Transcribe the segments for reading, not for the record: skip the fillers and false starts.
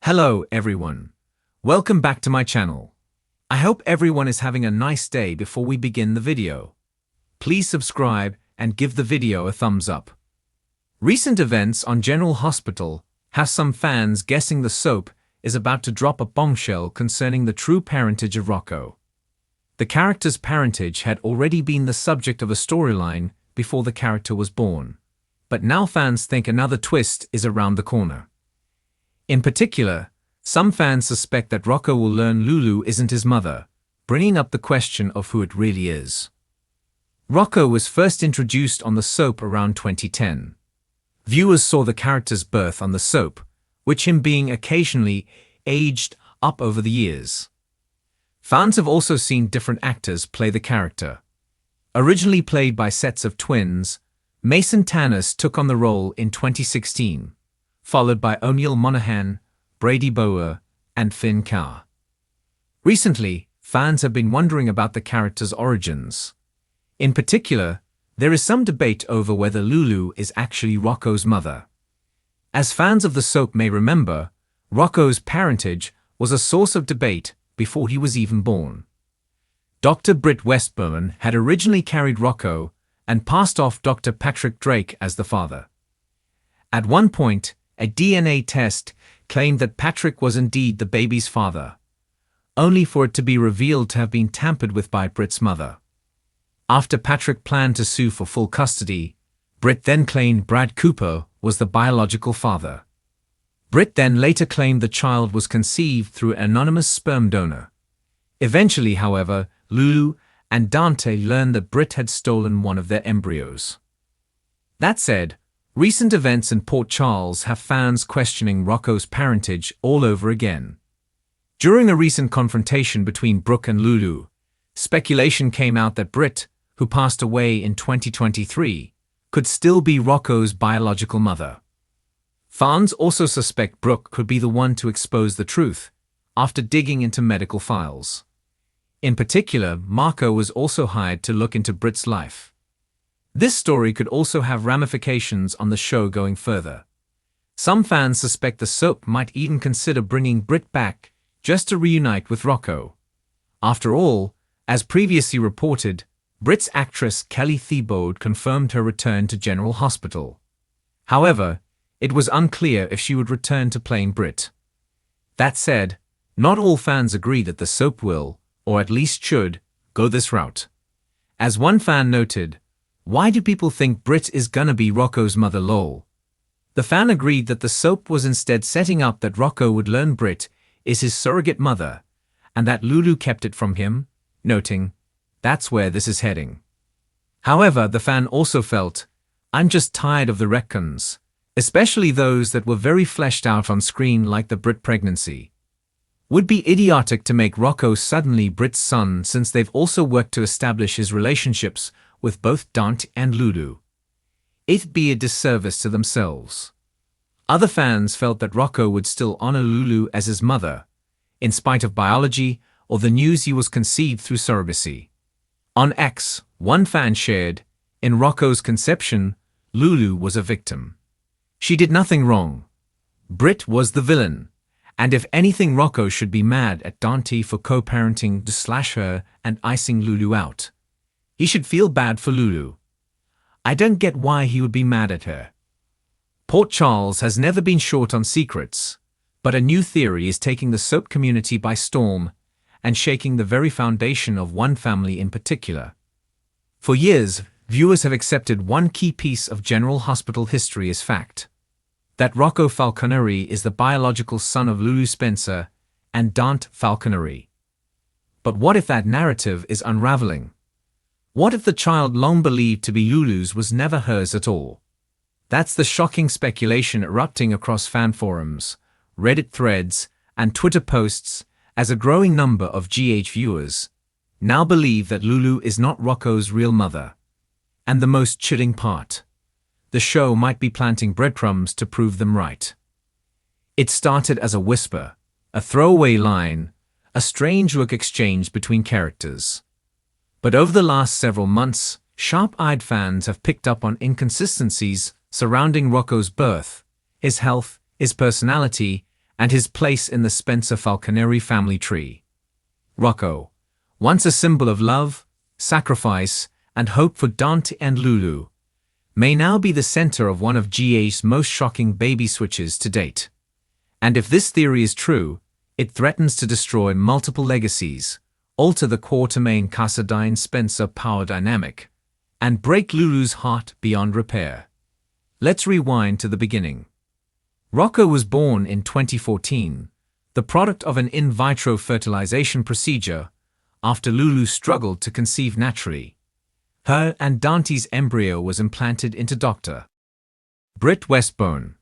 Hello everyone. Welcome back to my channel. I hope everyone is having a nice day. Before we begin the video, please subscribe and give the video a thumbs up. Recent events on General Hospital have some fans guessing the soap is about to drop a bombshell concerning the true parentage of Rocco. The character's parentage had already been the subject of a storyline before the character was born, but now fans think another twist is around the corner. In particular, some fans suspect that Rocco will learn Lulu isn't his mother, bringing up the question of who it really is. Rocco was first introduced on the soap around 2010. Viewers saw the character's birth on the soap, which him being occasionally aged up over the years. Fans have also seen different actors play the character. Originally played by sets of twins, Mason Tanis took on the role in 2016. Followed by O'Neill Monaghan, Brady Bower, and Finn Carr. Recently, fans have been wondering about the character's origins. In particular, there is some debate over whether Lulu is actually Rocco's mother. As fans of the soap may remember, Rocco's parentage was a source of debate before he was even born. Dr. Britt Westburn had originally carried Rocco and passed off Dr. Patrick Drake as the father. At one point, a DNA test claimed that Patrick was indeed the baby's father, only for it to be revealed to have been tampered with by Britt's mother. After Patrick planned to sue for full custody, Britt then claimed Brad Cooper was the biological father. Britt then later claimed the child was conceived through an anonymous sperm donor. Eventually, however, Lulu and Dante learned that Britt had stolen one of their embryos. That said, recent events in Port Charles have fans questioning Rocco's parentage all over again. During a recent confrontation between Brooke and Lulu, speculation came out that Britt, who passed away in 2023, could still be Rocco's biological mother. Fans also suspect Brooke could be the one to expose the truth, after digging into medical files. In particular, Marco was also hired to look into Britt's life. This story could also have ramifications on the show going further. Some fans suspect the soap might even consider bringing Britt back just to reunite with Rocco. After all, as previously reported, Britt's actress Kelly Thiebaud confirmed her return to General Hospital. However, it was unclear if she would return to playing Britt. That said, not all fans agree that the soap will, or at least should, go this route. As one fan noted, "Why do people think Britt is gonna be Rocco's mother lol?" The fan agreed that the soap was instead setting up that Rocco would learn Britt is his surrogate mother, and that Lulu kept it from him, noting, "That's where this is heading." However, the fan also felt, "I'm just tired of the retcons, especially those that were very fleshed out on screen like the Britt pregnancy. Would be idiotic to make Rocco suddenly Britt's son since they've also worked to establish his relationships with both Dante and Lulu. It'd be a disservice to themselves." Other fans felt that Rocco would still honor Lulu as his mother, in spite of biology or the news he was conceived through surrogacy. On X, one fan shared, "In Rocco's conception, Lulu was a victim. She did nothing wrong. Britt was the villain, and if anything Rocco should be mad at Dante for co-parenting her and icing Lulu out. He should feel bad for Lulu. I don't get why he would be mad at her." Port Charles has never been short on secrets, but a new theory is taking the soap community by storm and shaking the very foundation of one family in particular. For years, viewers have accepted one key piece of General Hospital history as fact: that Rocco Falconeri is the biological son of Lulu Spencer and Dante Falconeri. But what if that narrative is unraveling? What if the child long believed to be Lulu's was never hers at all? That's the shocking speculation erupting across fan forums, Reddit threads, and Twitter posts, as a growing number of GH viewers now believe that Lulu is not Rocco's real mother. And the most chilling part: the show might be planting breadcrumbs to prove them right. It started as a whisper, a throwaway line, a strange look exchanged between characters. But over the last several months, sharp-eyed fans have picked up on inconsistencies surrounding Rocco's birth, his health, his personality, and his place in the Spencer Falconeri family tree. Rocco, once a symbol of love, sacrifice, and hope for Dante and Lulu, may now be the center of one of GH's most shocking baby switches to date. And if this theory is true, it threatens to destroy multiple legacies, alter the Quatermain Casadine-Spencer power dynamic, and break Lulu's heart beyond repair. Let's rewind to the beginning. Rocco was born in 2014, the product of an in vitro fertilization procedure, after Lulu struggled to conceive naturally. Her and Dante's embryo was implanted into Dr. Britt Westbone,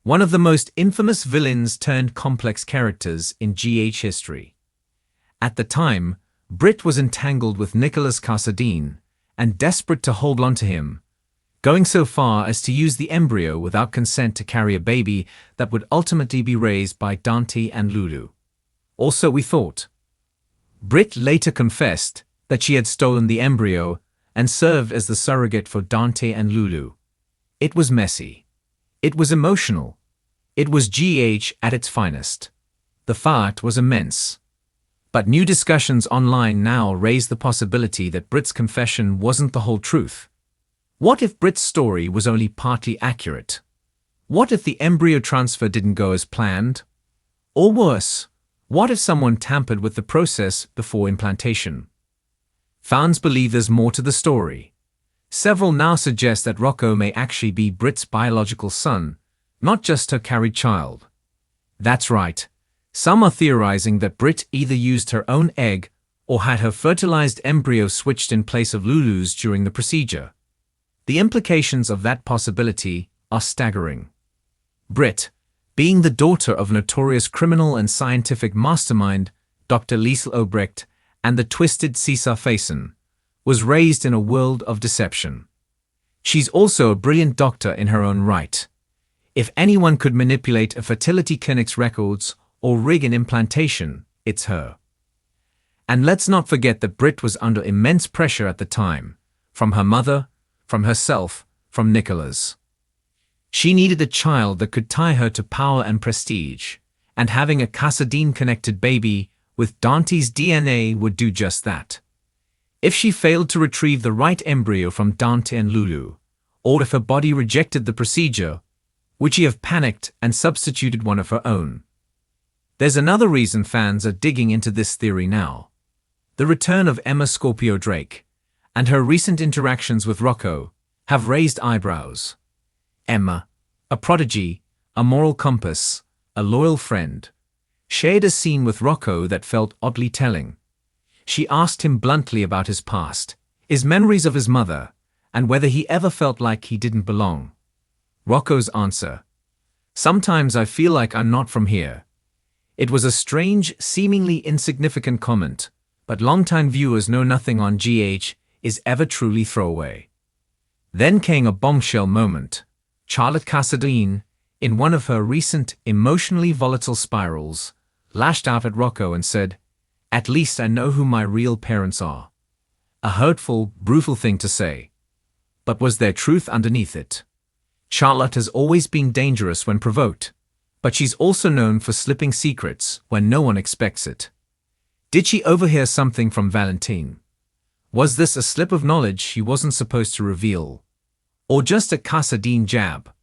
one of the most infamous villains turned complex characters in GH history. At the time, Britt was entangled with Nicholas Casadine and desperate to hold on to him, going so far as to use the embryo without consent to carry a baby that would ultimately be raised by Dante and Lulu. Or so we thought. Britt later confessed that she had stolen the embryo and served as the surrogate for Dante and Lulu. It was messy. It was emotional. It was GH at its finest. The fight was immense. But new discussions online now raise the possibility that Britt's confession wasn't the whole truth. What if Britt's story was only partly accurate? What if the embryo transfer didn't go as planned? Or worse, what if someone tampered with the process before implantation? Fans believe there's more to the story. Several now suggest that Rocco may actually be Britt's biological son, not just her carried child. That's right. Some are theorizing that Britt either used her own egg or had her fertilized embryo switched in place of Lulu's during the procedure. The implications of that possibility are staggering. Britt, being the daughter of notorious criminal and scientific mastermind Dr. Liesl Obrecht and the twisted Cesar Faison, was raised in a world of deception. She's also a brilliant doctor in her own right. If anyone could manipulate a fertility clinic's records or rig an implantation, it's her. And let's not forget that Britt was under immense pressure at the time, from her mother, from herself, from Nicholas. She needed a child that could tie her to power and prestige, and having a Casadine-connected baby with Dante's DNA would do just that. If she failed to retrieve the right embryo from Dante and Lulu, or if her body rejected the procedure, would she have panicked and substituted one of her own? There's another reason fans are digging into this theory now. The return of Emma Scorpio Drake, and her recent interactions with Rocco, have raised eyebrows. Emma, a prodigy, a moral compass, a loyal friend, shared a scene with Rocco that felt oddly telling. She asked him bluntly about his past, his memories of his mother, and whether he ever felt like he didn't belong. Rocco's answer: "Sometimes I feel like I'm not from here." It was a strange, seemingly insignificant comment, but longtime viewers know nothing on GH is ever truly throwaway. Then came a bombshell moment. Charlotte Casadine, in one of her recent emotionally volatile spirals, lashed out at Rocco and said, "At least I know who my real parents are." A hurtful, brutal thing to say. But was there truth underneath it? Charlotte has always been dangerous when provoked, but she's also known for slipping secrets when no one expects it. Did she overhear something from Valentine? Was this a slip of knowledge she wasn't supposed to reveal? Or just a Casadine jab?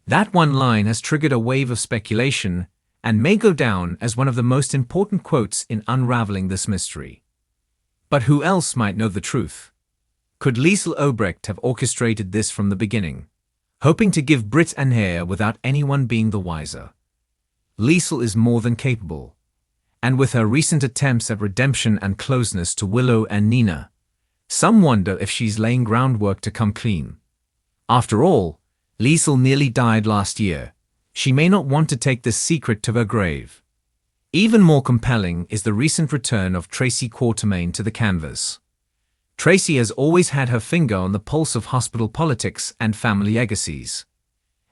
That one line has triggered a wave of speculation and may go down as one of the most important quotes in unraveling this mystery. But who else might know the truth? Could Liesl Obrecht have orchestrated this from the beginning, hoping to give Britt an heir without anyone being the wiser? Liesl is more than capable, and with her recent attempts at redemption and closeness to Willow and Nina, some wonder if she's laying groundwork to come clean. After all, Liesl nearly died last year. She may not want to take this secret to her grave. Even more compelling is the recent return of Tracy Quatermain to the canvas. Tracy has always had her finger on the pulse of hospital politics and family legacies.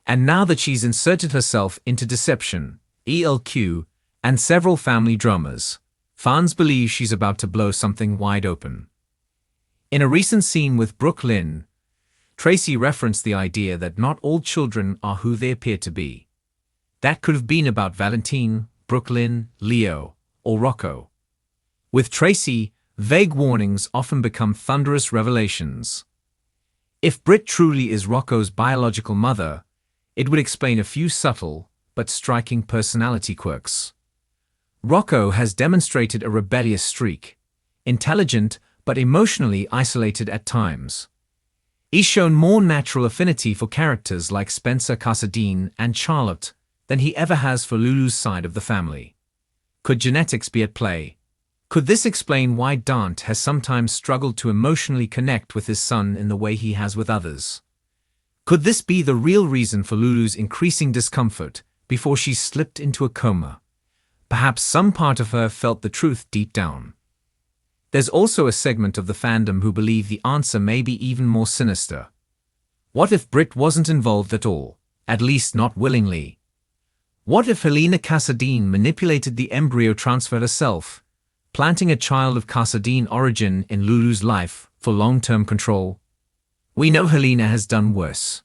And now that she's inserted herself into deception, ELQ, and several family dramas, fans believe she's about to blow something wide open. In a recent scene with Brooke Lynn, Tracy referenced the idea that not all children are who they appear to be. That could have been about Valentine, Brooklyn, Leo, or Rocco. With Tracy, vague warnings often become thunderous revelations. If Brit truly is Rocco's biological mother, it would explain a few subtle but striking personality quirks. Rocco has demonstrated a rebellious streak, intelligent but emotionally isolated at times. He's shown more natural affinity for characters like Spencer Casadine and Charlotte than he ever has for Lulu's side of the family. Could genetics be at play? Could this explain why Dante has sometimes struggled to emotionally connect with his son in the way he has with others? Could this be the real reason for Lulu's increasing discomfort before she slipped into a coma? Perhaps some part of her felt the truth deep down. There's also a segment of the fandom who believe the answer may be even more sinister. What if Brit wasn't involved at all, at least not willingly? What if Helena Casadine manipulated the embryo transfer herself, planting a child of Casadine origin in Lulu's life for long-term control? We know Helena has done worse.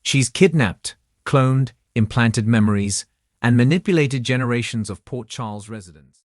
She's kidnapped, cloned, implanted memories, and manipulated generations of Port Charles residents.